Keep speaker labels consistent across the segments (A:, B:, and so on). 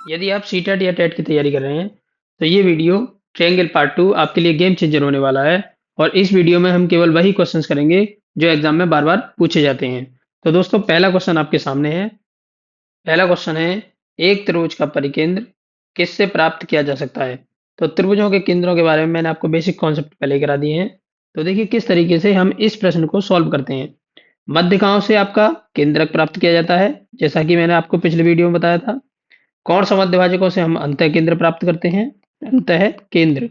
A: यदि आप सीटेट या टेट की तैयारी कर रहे हैं तो ये वीडियो ट्रायंगल पार्ट 2 आपके लिए गेम चेंजर होने वाला है। और इस वीडियो में हम केवल वही क्वेश्चंस करेंगे जो एग्जाम में बार बार पूछे जाते हैं। तो दोस्तों, पहला क्वेश्चन आपके सामने है। पहला क्वेश्चन है, एक त्रिभुज का परिकेंद्र किससे प्राप्त किया जा सकता है। तो त्रिभुजों के केंद्रों के बारे में मैंने आपको बेसिक कॉन्सेप्ट पहले ही करा दिए हैं। तो देखिए किस तरीके से हम इस प्रश्न को सॉल्व करते हैं। मध्यकाओं से आपका केंद्रक प्राप्त किया जाता है, जैसा कि मैंने आपको पिछले वीडियो में बताया था। कौन समद्विभाजकों से हम अंतः केंद्र प्राप्त करते हैं, अंतः केंद्र।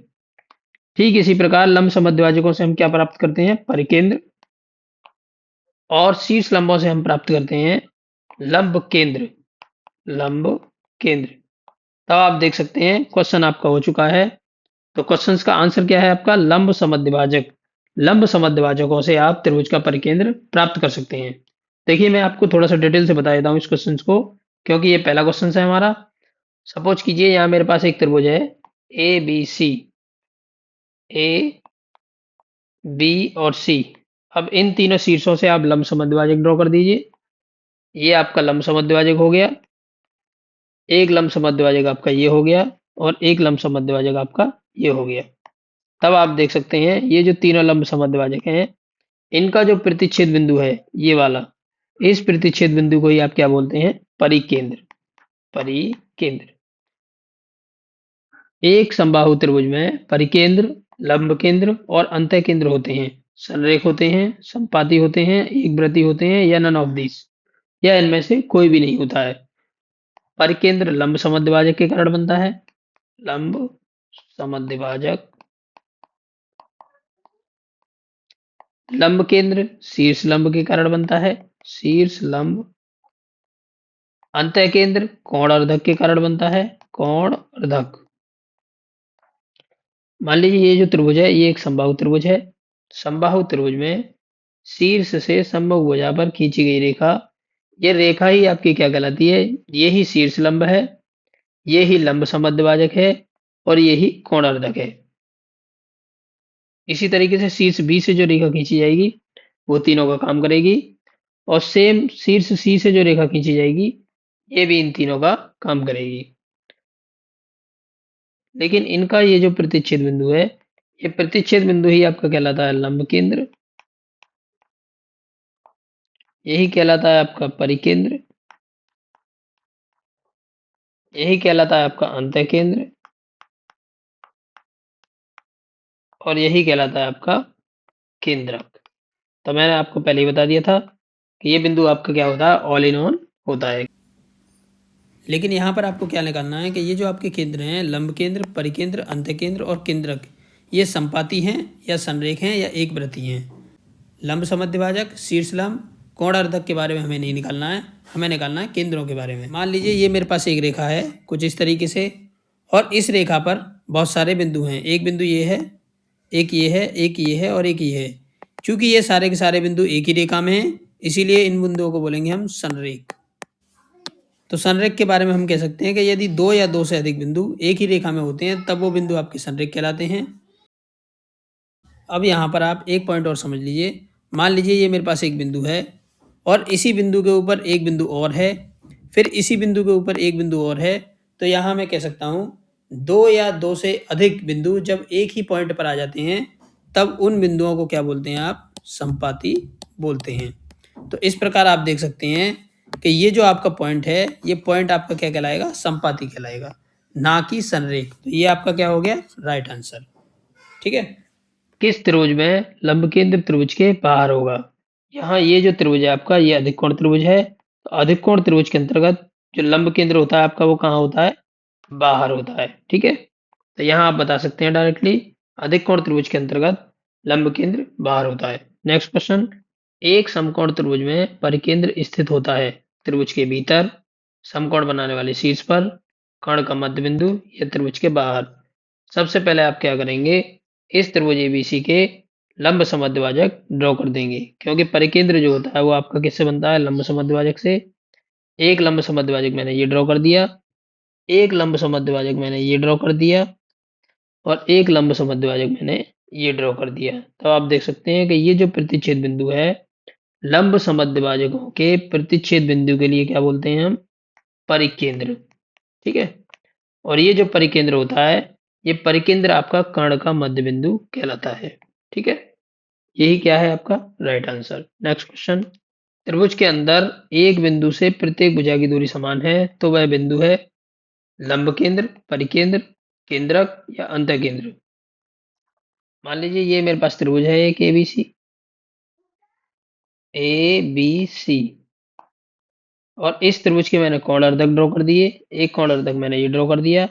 A: ठीक इसी प्रकार लंब समद्विभाजकों से हम क्या प्राप्त करते हैं, परिकेंद्र। और शीर्ष लंबों से हम प्राप्त करते हैं लंब केंद्र, लंब केंद्र। तब आप देख सकते हैं क्वेश्चन आपका हो चुका है। तो क्वेश्चन का आंसर क्या है आपका, लंब समद्विभाजक। लंब समद्विभाजकों से आप त्रिभुज का परिकेंद्र प्राप्त कर सकते हैं। देखिए मैं आपको थोड़ा सा डिटेल से बता देता हूँ इस क्वेश्चन को, क्योंकि ये पहला क्वेश्चन है हमारा। सपोज कीजिए यहाँ मेरे पास एक त्रिभुज है ए बी सी, ए बी और सी। अब इन तीनों शीर्षों से आप लंब समद्विभाजक ड्रॉ कर दीजिए। ये आपका लंब समद्विभाजक हो गया। एक लंब समद्विभाजक आपका ये हो गया और एक लंब समद्विभाजक आपका ये हो गया। तब आप देख सकते हैं ये जो तीनों लंब समद्विभाजक हैं, इनका जो प्रतिच्छेद बिंदु है ये वाला, इस प्रतिच्छेद बिंदु को ही आप क्या बोलते हैं, परिकेंद्र, परिकेंद्र। एक समबाहु त्रिभुज में परिकेंद्र, लंब केंद्र और अंतः केंद्र होते हैं, संरेख होते हैं, संपाती होते हैं, एकव्रती होते हैं, या नन ऑफ दिस, या इनमें से कोई भी नहीं होता है। परिकेंद्र लंब समद्विभाजक के कारण बनता है, लंब समद्विभाजक। लंब केंद्र शीर्ष लंब के कारण बनता है, शीर्ष लंब। अंतः केंद्र कोण अर्धक के कारण बनता है, कोण अर्धक। मान लीजिए ये जो त्रिभुज है ये एक समबाहु त्रिभुज है। समबाहु त्रिभुज में शीर्ष से समबाहु भुजा पर खींची गई रेखा, ये रेखा ही आपकी क्या कहलाती है, ये ही शीर्ष लंब है, ये ही लंब समद्विभाजक है और ये ही कोणार्धक है। इसी तरीके से शीर्ष बी से जो रेखा खींची जाएगी वो तीनों का काम करेगी, और सेम शीर्ष सी से जो रेखा खींची जाएगी ये भी इन तीनों का काम करेगी। लेकिन इनका ये जो प्रतिच्छेद बिंदु है, ये प्रतिच्छेद बिंदु ही आपका कहलाता है लंब केंद्र, यही कहलाता है आपका परिकेंद्र, यही कहलाता है आपका अंतः केंद्र, और यही कहलाता है आपका केंद्रक। तो मैंने आपको पहले ही बता दिया था कि ये बिंदु आपका क्या होता है, ऑल इन ऑन होता है। लेकिन यहाँ पर आपको क्या निकालना है कि ये जो आपके केंद्र हैं, लंब केंद्र, परिकेंद्र, अंतः केंद्र और केंद्रक, ये संपाती हैं या संरेख हैं या एकव्रती हैं। लंब समद्विभाजक, शीर्ष लंब, कोणार्धक के बारे में हमें नहीं निकालना है, हमें निकालना है केंद्रों के बारे में। मान लीजिए ये मेरे पास एक रेखा है कुछ इस तरीके से, और इस रेखा पर बहुत सारे बिंदु हैं। एक बिंदु ये है, एक ये है, एक ये है और एक ये है। चूंकि ये सारे के सारे बिंदु एक ही रेखा में हैं, इसीलिए इन बिंदुओं को बोलेंगे हम संरेख। तो संरेख के बारे में हम कह सकते हैं कि यदि दो या दो से अधिक बिंदु एक ही रेखा में होते हैं तब वो बिंदु आपके संरेख कहलाते हैं। अब यहाँ पर आप एक पॉइंट और समझ लीजिए। मान लीजिए ये मेरे पास एक बिंदु है और इसी बिंदु के ऊपर एक बिंदु और है, फिर इसी बिंदु के ऊपर एक बिंदु और है। तो यहाँ मैं कह सकता हूँ दो या दो से अधिक बिंदु जब एक ही पॉइंट पर आ जाते हैं तब उन बिंदुओं को क्या बोलते हैं, आप संपाती बोलते हैं। तो इस प्रकार आप देख सकते हैं कि ये जो आपका पॉइंट है, ये पॉइंट आपका क्या कहलाएगा, संपाती कहलाएगा, ना कि संरेख। तो ये आपका क्या हो गया, राइट आंसर। ठीक है। किस त्रिभुज में लंब केंद्र त्रिभुज के बाहर होगा। यहाँ ये जो त्रिभुज है आपका, ये अधिक कोण त्रिभुज है। तो अधिक कोण त्रिभुज के अंतर्गत जो लंब केंद्र होता है आपका वो कहाँ होता है, बाहर होता है। ठीक है। तो यहाँ आप बता सकते हैं डायरेक्टली अधिक कोण त्रिभुज के अंतर्गत लंब केंद्र बाहर होता है। नेक्स्ट क्वेश्चन, एक समकोण त्रिभुज में परिकेंद्र स्थित होता है त्रिभुज के भीतर, समकोण बनाने वाले शीर्ष पर, कर्ण का मध्य बिंदु या त्रिभुज के बाहर। सबसे पहले आप क्या करेंगे, इस त्रिभुज एबीसी के लंब समद्विभाजक ड्रॉ कर देंगे, क्योंकि परिकेंद्र जो होता है वो आपका किससे बनता है, लंब समद्विभाजक से। एक लंब समद्विभाजक मैंने ये ड्रॉ कर दिया, एक लंब समद्विभाजक मैंने ये ड्रॉ कर दिया, और एक लंब समद्विभाजक मैंने ये ड्रॉ कर दिया। तो आप देख सकते हैं कि ये जो प्रतिच्छेद बिंदु है, लंब समद्विभाजकों के प्रतिच्छेद बिंदु के लिए क्या बोलते हैं हम, परिकेंद्र। ठीक है। और ये जो परिकेंद्र होता है, ये परिकेंद्र आपका कर्ण का मध्य बिंदु कहलाता है। ठीक है, यही क्या है आपका राइट आंसर। नेक्स्ट क्वेश्चन, त्रिभुज के अंदर एक बिंदु से प्रत्येक भुजा की दूरी समान है, तो वह बिंदु है लंब केंद्र, परिकेंद्र, केंद्रक या अंतःकेंद्र। मान लीजिए ये मेरे पास त्रिभुज है एक ए बी सी, और इस त्रिभुज के मैंने कोण अर्धक ड्रॉ कर दिए। एक कोण अर्धक मैंने ये ड्रॉ कर दिया,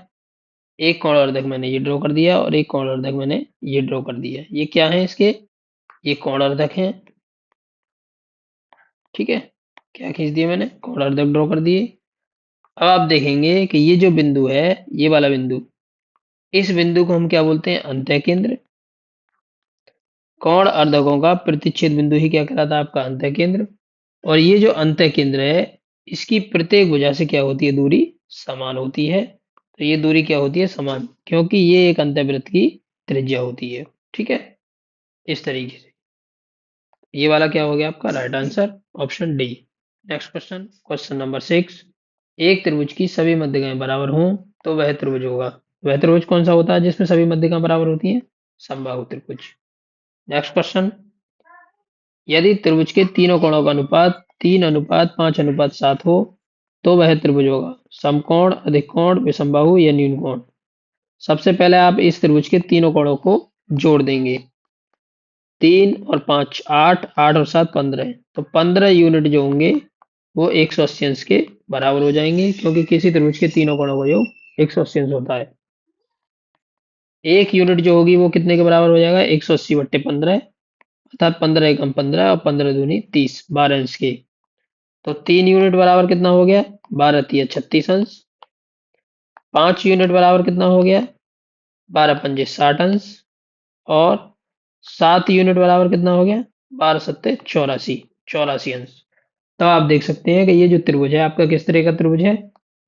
A: एक कोण अर्धक मैंने ये ड्रॉ कर दिया, और एक कोण अर्धक मैंने ये ड्रॉ कर दिया। ये क्या है इसके, ये कोण अर्धक हैं। ठीक है, क्या खींच दिया मैंने, कोण अर्धक ड्रॉ कर दिए। अब आप देखेंगे कि ये जो बिंदु है, ये वाला बिंदु, इस बिंदु को हम क्या बोलते हैं, अंतः केंद्र। कोण अर्धकों का प्रतिच्छेद बिंदु ही क्या कहलाता है, आपका अंतः केंद्र। और ये जो अंतः केंद्र है, इसकी प्रत्येक भुजा से क्या होती है, दूरी समान होती है। तो ये दूरी क्या होती है, समान, क्योंकि ये एक अंतःवृत्त की त्रिज्या होती है। ठीक है, इस तरीके से ये वाला क्या हो गया आपका right answer, option D. Next question, question number 6, एक त्रिभुज की सभी मध्यिकाएं बराबर हों तो वह त्रिभुज होगा। वह त्रिभुज कौन सा होता है जिसमें सभी मध्यिकाएं बराबर होती हैं, समबाहु त्रिभुज। नेक्स्ट क्वेश्चन, यदि त्रिभुज के तीनों कोणों का अनुपात 3:5:7 हो तो वह त्रिभुज होगा। समकोण, अधिक कोण, विषमबाहु या न्यून कोण। सबसे पहले आप इस त्रिभुज के तीनों कोणों को जोड़ देंगे। 3 और 5 8, 8 और 7 15, तो 15 यूनिट जो होंगे वो 180 अंश के बराबर हो जाएंगे, क्योंकि किसी त्रिभुज के तीनों कोणों का योग 180 अंश होता है। एक यूनिट जो होगी वो कितने के बराबर हो जाएगा, 180/15, अर्थात 15 एकम 15 और 15 दूनी 30, 12 अंश के। तो 3 यूनिट बराबर कितना हो गया, 12 × 36 अंश। 5 यूनिट बराबर कितना हो गया, 12 × 5 = 60 अंश। और 7 यूनिट बराबर कितना हो गया, 12 × 7 = 84, 84 अंश। तो आप देख सकते हैं कि ये जो त्रिभुज है आपका किस तरह का त्रिभुज है,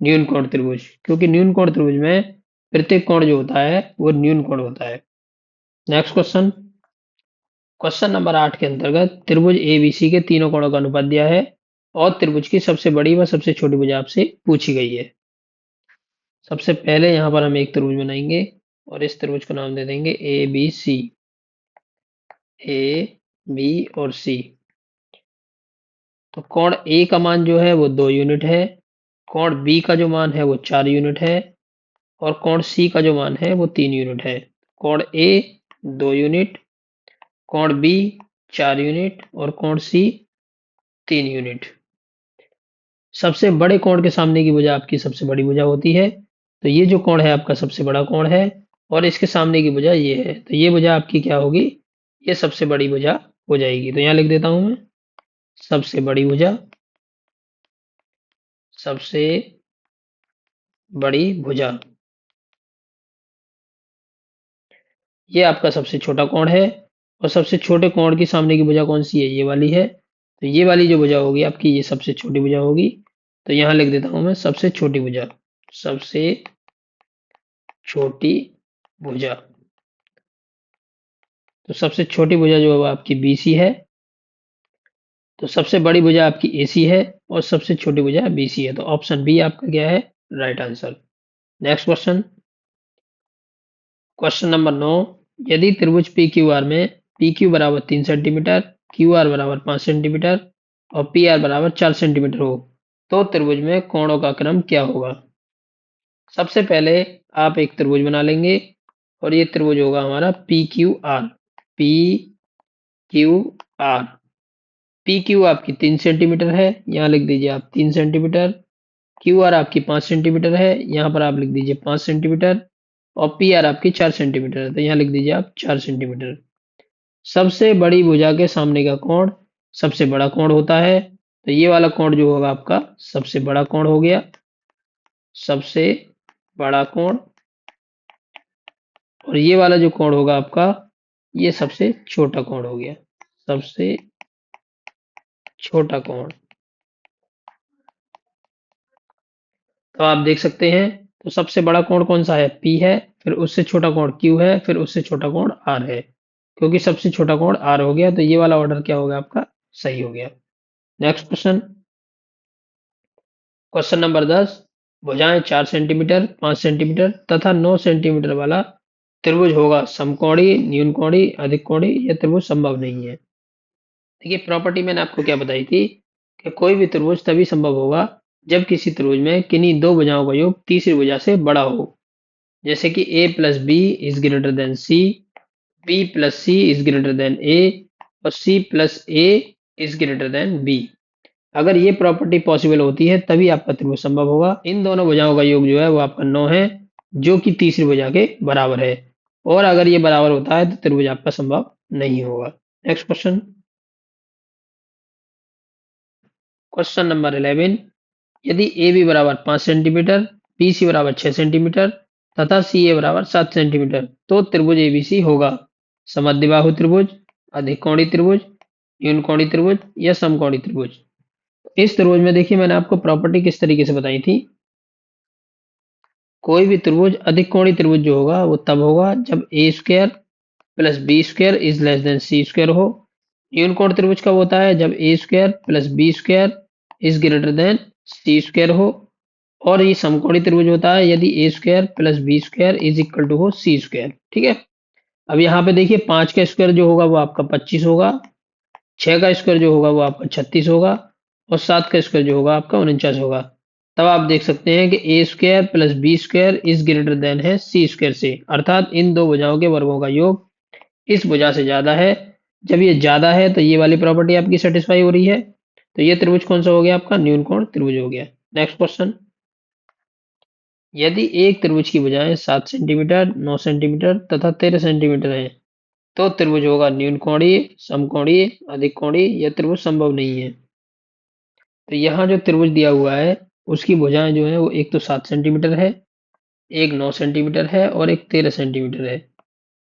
A: न्यून कोण त्रिभुज, क्योंकि न्यून कोण त्रिभुज में प्रत्येक कोण जो होता है वो न्यून कोण होता है। नेक्स्ट क्वेश्चन, क्वेश्चन नंबर 8 के अंतर्गत त्रिभुज एबीसी के तीनों कोणों का अनुपात दिया है और त्रिभुज की सबसे बड़ी व सबसे छोटी भुजा आपसे पूछी गई है। सबसे पहले यहाँ पर हम एक त्रिभुज बनाएंगे और इस त्रिभुज को नाम दे देंगे ए बी सी, ए बी और सी। तो कोण ए का मान जो है वो 2 यूनिट है, कोण बी का जो मान है वो 4 यूनिट है, और कोण सी का जो मान है वो 3 यूनिट है। कोण ए 2 यूनिट, कोण बी 4 यूनिट और कोण सी 3 यूनिट। सबसे बड़े कोण के सामने की भुजा आपकी सबसे बड़ी भुजा होती है। तो ये जो कोण है आपका सबसे बड़ा कोण है, और इसके सामने की भुजा ये है, तो ये भुजा आपकी क्या होगी, ये सबसे बड़ी भुजा हो जाएगी। तो यहाँ लिख देता हूं मैं, सबसे बड़ी भुजा, सबसे बड़ी भुजा। ये आपका सबसे छोटा कोण है, और सबसे छोटे कोण की सामने की भुजा कौन सी है, ये वाली है। तो ये वाली जो भुजा होगी आपकी, ये सबसे छोटी भुजा होगी। तो यहाँ लिख देता हूं मैं सबसे छोटी भुजा, सबसे छोटी भुजा। तो सबसे छोटी भुजा जो है वो आपकी BC है, तो सबसे बड़ी भुजा आपकी AC है, और सबसे छोटी भुजा BC है। तो ऑप्शन बी आपका क्या है, right answer. Next question, question number 9, यदि त्रिभुज PQR में PQ बराबर 3 सेंटीमीटर, QR बराबर 5 सेंटीमीटर और PR बराबर 4 सेंटीमीटर हो तो त्रिभुज में कोणों का क्रम क्या होगा। सबसे पहले आप एक त्रिभुज बना लेंगे, और ये त्रिभुज होगा हमारा PQR। PQR, PQ आपकी 3 सेंटीमीटर है, यहाँ लिख दीजिए आप 3 सेंटीमीटर। QR आपकी 5 सेंटीमीटर है, यहाँ पर आप लिख दीजिए 5 सेंटीमीटर। और PR आपकी 4 सेंटीमीटर है, तो यहाँ लिख दीजिए आप 4 सेंटीमीटर। सबसे बड़ी भुजा के सामने का कोण सबसे बड़ा कोण होता है, तो ये वाला कोण जो होगा आपका सबसे बड़ा कोण हो गया, सबसे बड़ा कोण। और ये वाला जो कोण होगा आपका, ये सबसे छोटा कोण हो गया, सबसे छोटा कोण। तो आप देख सकते हैं, तो सबसे बड़ा कोण कौन सा है, P है, फिर उससे छोटा कोण Q है, फिर उससे छोटा कोण R है। क्योंकि सबसे छोटा कोण R हो गया, तो ये वाला ऑर्डर क्या होगा आपका, सही हो गया। नेक्स्ट क्वेश्चन, क्वेश्चन नंबर 10, भुजाएं 4 सेंटीमीटर, 5 सेंटीमीटर तथा 9 सेंटीमीटर वाला त्रिभुज होगा समकोणीय, न्यूनकोणीय, अधिकोणीय, यह त्रिभुज संभव नहीं है। देखिए प्रॉपर्टी मैंने आपको क्या बताई थी कि कोई भी त्रिभुज तभी संभव होगा जब किसी त्रिभुज में किन्हीं दो भुजाओं का योग तीसरी भुजा से बड़ा हो। जैसे कि a plus B is greater than C, b plus C is greater than a और c plus a is greater than b। अगर ये प्रॉपर्टी पॉसिबल होती है तभी आपका त्रिभुज संभव होगा। इन दोनों भुजाओं का योग जो है वो आपका 9 है, जो कि तीसरी भुजा के बराबर है। और अगर ये बराबर होता है तो त्रिभुज आपका संभव नहीं होगा। Next question, question number 11। यदि ए बी बराबर 5 सेंटीमीटर, बी सी बराबर 6 सेंटीमीटर तथा सी ए बराबर 7 सेंटीमीटर तो त्रिभुज एबीसी होगा समद्विबाहु त्रिभुज, अधिकोणीय त्रिभुज, न्यूनकोणीय त्रिभुज या समकोणीय त्रिभुज। इस त्रिभुज में देखिए मैंने आपको प्रॉपर्टी किस तरीके से बताई थी। कोई भी त्रिभुज अधिकोणीय त्रिभुज जो होगा वो तब होगा जब A square plus B square is less than C square हो। न्यूनकोण त्रिभुज कब होता है? जब A square plus B square is greater than C square हो। और ये समकोणीय त्रिभुज होता है यदि A square plus B square is equal to हो सी स्क्वायर। ठीक है। अब यहाँ पे देखिए 5 का स्क्वायर जो होगा वो आपका 25 होगा, 6 का स्क्वायर जो होगा वो आपका 36 होगा और 7 का स्क्वायर जो होगा आपका 49 होगा। तब आप देख सकते हैं कि A square plus B square is greater than है सी स्क्वायर से, अर्थात इन दो भुजाओं के वर्गों का योग इस भुजा से ज्यादा है। जब ये ज्यादा है तो ये वाली प्रॉपर्टी आपकी सेटिस्फाई हो रही है, तो ये त्रिभुज कौन सा हो गया? आपका न्यूनकोण त्रिभुज हो गया। नेक्स्ट क्वेश्चन, यदि एक त्रिभुज की भुजाएं 7 सेंटीमीटर, 9 सेंटीमीटर तथा 13 सेंटीमीटर है तो त्रिभुज होगा न्यूनकोणीय, समकोणीय, अधिकोणीय, यह त्रिभुज संभव नहीं है। तो यहाँ जो त्रिभुज दिया हुआ है उसकी भुजाएं जो है वो एक तो 7 सेंटीमीटर है, एक 9 सेंटीमीटर है और एक 13 सेंटीमीटर है।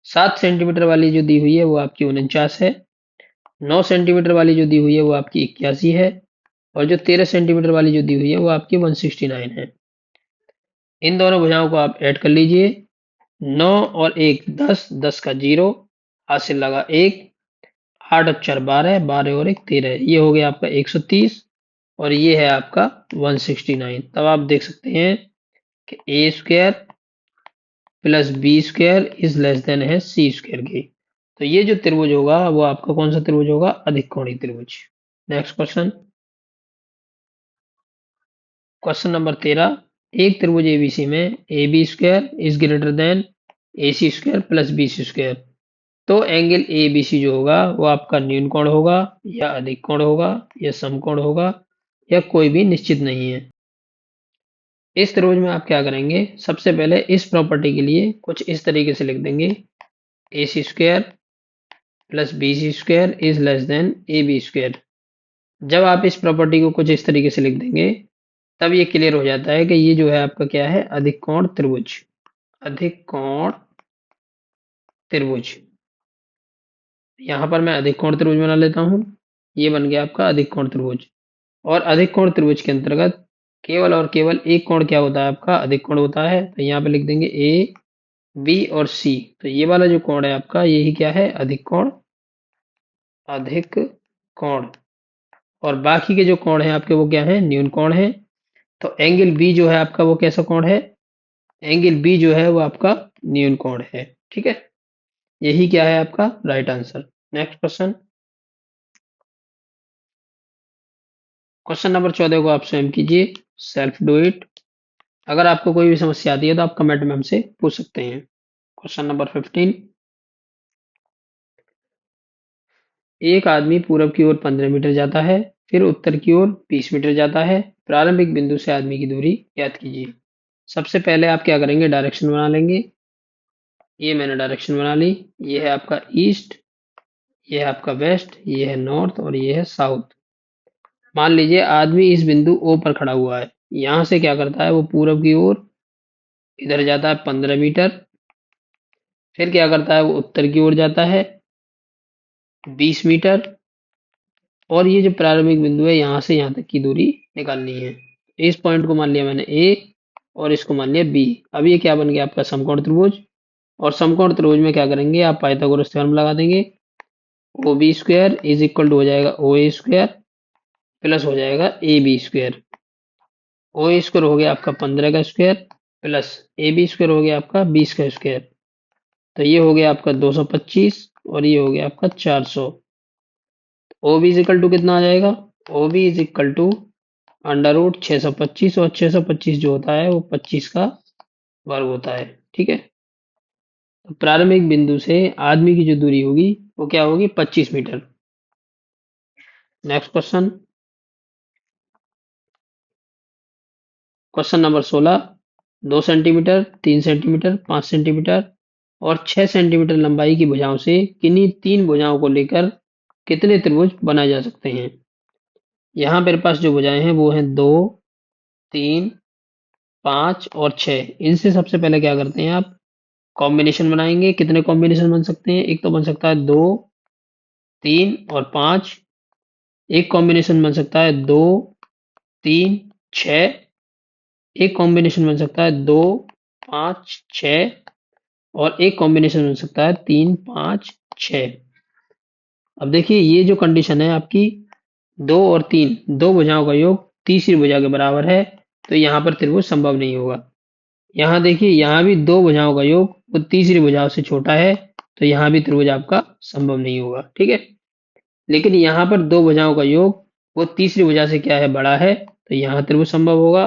A: 7 सेंटीमीटर वाली जो दी हुई है वो आपकी 49 है, 9 सेंटीमीटर वाली जो दी हुई है वो आपकी 81 है और जो 13 सेंटीमीटर वाली जो दी हुई है वो आपकी 169 है। इन दोनों भुजाओं को आप ऐड कर लीजिए। 9 और 1 10, 10 का 0, हासिल लगा 1, 8 और 4 12, 12 और 1 13, ये हो गया आपका 130 और ये है आपका 169। तब आप देख सकते हैं कि A square plus B square is less than है सी स्क्वायर की। तो ये जो त्रिभुज होगा वो आपका कौन सा त्रिभुज होगा? अधिकोणीय त्रिभुज। Next question, question number 13। एक त्रिभुज एबीसी में A B square is greater than A C square plus B C square तो एंगल ए बी सी जो होगा वो आपका न्यून कोण होगा या अधिक कोण होगा या समकोण होगा या कोई भी निश्चित नहीं है। इस त्रिभुज में आप क्या करेंगे? सबसे पहले इस प्रॉपर्टी के लिए कुछ इस तरीके से लिख देंगे, A C square plus B C square is less than A B square. जब आप इस प्रॉपर्टी को कुछ इस तरीके से लिख देंगे तब ये क्लियर हो जाता है कि ये जो है आपका क्या है? अधिक कोण त्रिभुज। अधिक कोण त्रिभुज, यहाँ पर मैं अधिक कोण त्रिभुज बना लेता हूँ। ये बन गया आपका अधिक कोण त्रिभुज। और अधिक कोण त्रिभुज के अंतर्गत केवल और केवल एक कोण क्या होता है? आपका अधिक कोण होता है। तो यहाँ पे लिख देंगे ए बी और सी। तो ये वाला जो कोण है आपका यही क्या है? अधिक कोण। अधिक कोण। और बाकी के जो कोण है आपके वो क्या है? न्यून कोण है। तो एंगल बी जो है आपका वो कैसा कोण है? एंगल बी जो है वो आपका न्यून कोण है। ठीक है, यही क्या है आपका right answer. Next question, question number 14 को आप स्वयं कीजिए, सेल्फ डू इट। अगर आपको कोई भी समस्या आती है तो आप कमेंट में हमसे पूछ सकते हैं। Question number 15। एक आदमी पूरब की ओर 15 मीटर जाता है, फिर उत्तर की ओर 20 मीटर जाता है। प्रारंभिक बिंदु से आदमी की दूरी ज्ञात कीजिए। सबसे पहले आप क्या करेंगे? डायरेक्शन बना लेंगे। ये मैंने डायरेक्शन बना ली। ये है आपका ईस्ट, ये है आपका वेस्ट, ये है नॉर्थ और ये है साउथ। मान लीजिए आदमी इस बिंदु ओ पर खड़ा हुआ है। यहां से क्या करता है? वो पूरब की ओर इधर जाता है 15 मीटर, फिर क्या करता है? वो उत्तर की ओर जाता है 20 मीटर और ये जो प्रारंभिक बिंदु है यहाँ से यहाँ तक की दूरी निकालनी है। इस पॉइंट को मान लिया मैंने ए और इसको मान लिया बी। अब ये क्या बन गया? आपका समकोण त्रिभुज। और समकोण त्रिभुज में क्या करेंगे? आप पाइथागोरस थ्योरम लगा देंगे। O B square is equal to हो जाएगा ओ ए स्क्वायर प्लस हो जाएगा A B square. O square हो गया आपका 15 का square plus A B square हो गया आपका 20 का स्क्वायर। तो ये हो गया आपका 225 और ये हो गया आपका 400। O B is equal to कितना आ जाएगा? O B is equal to under root 625 और 625 जो होता है वो 25 का वर्ग होता है। ठीक है। तो प्रारंभिक बिंदु से आदमी की जो दूरी होगी वो क्या होगी? 25 metre. Next question, question number 16। 2 centimetre, 3 centimetre, 5 centimetre और 6 सेंटीमीटर लंबाई की भुजाओं से किन्हीं तीन भुजाओं को लेकर कितने त्रिभुज बनाए जा सकते हैं? यहाँ मेरे पास जो भुजाएं हैं वो हैं 2, 3, 5 और 6। इनसे सबसे पहले क्या करते हैं आप? कॉम्बिनेशन बनाएंगे। कितने कॉम्बिनेशन बन सकते हैं? एक तो बन सकता है 2, 3 और 5। एक कॉम्बिनेशन बन सकता है 2, 3, 6। एक कॉम्बिनेशन बन सकता है 2, 5, 6 और एक कॉम्बिनेशन बन सकता है 3, 5, 6। अब देखिए ये जो कंडीशन है आपकी 2 और 3, दो भुजाओं का योग तीसरी भुजा के बराबर है, तो यहाँ पर त्रिभुज संभव नहीं होगा। यहाँ देखिए यहाँ भी दो भुजाओं का योग वो तीसरी भुजाओं से छोटा है, तो यहाँ भी त्रिभुज आपका संभव नहीं होगा। ठीक है। लेकिन यहाँ पर दो भुजाओं का योग वो तीसरी भुजा से क्या है? बड़ा है, तो यहाँ त्रिभुज संभव होगा।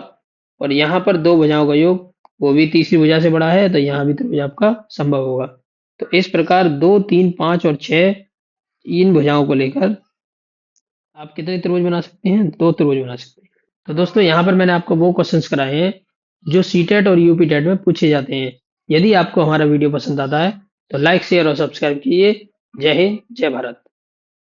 A: और यहाँ पर दो भुजाओं का योग वो भी तीसरी भुजा से बड़ा है, तो यहाँ भी त्रिभुज आपका संभव होगा। तो इस प्रकार 2, 3, 5 और 6 इन भुजाओं को लेकर आप कितने त्रिभुज बना सकते हैं? दो त्रिभुज बना सकते हैं। तो दोस्तों यहाँ पर मैंने आपको वो क्वेश्चंस कराए हैं जो सीटेट और यूपी टेट में पूछे जाते हैं। यदि आपको हमारा वीडियो पसंद आता है तो लाइक शेयर और सब्सक्राइब कीजिए। जय हिंद, जय भारत।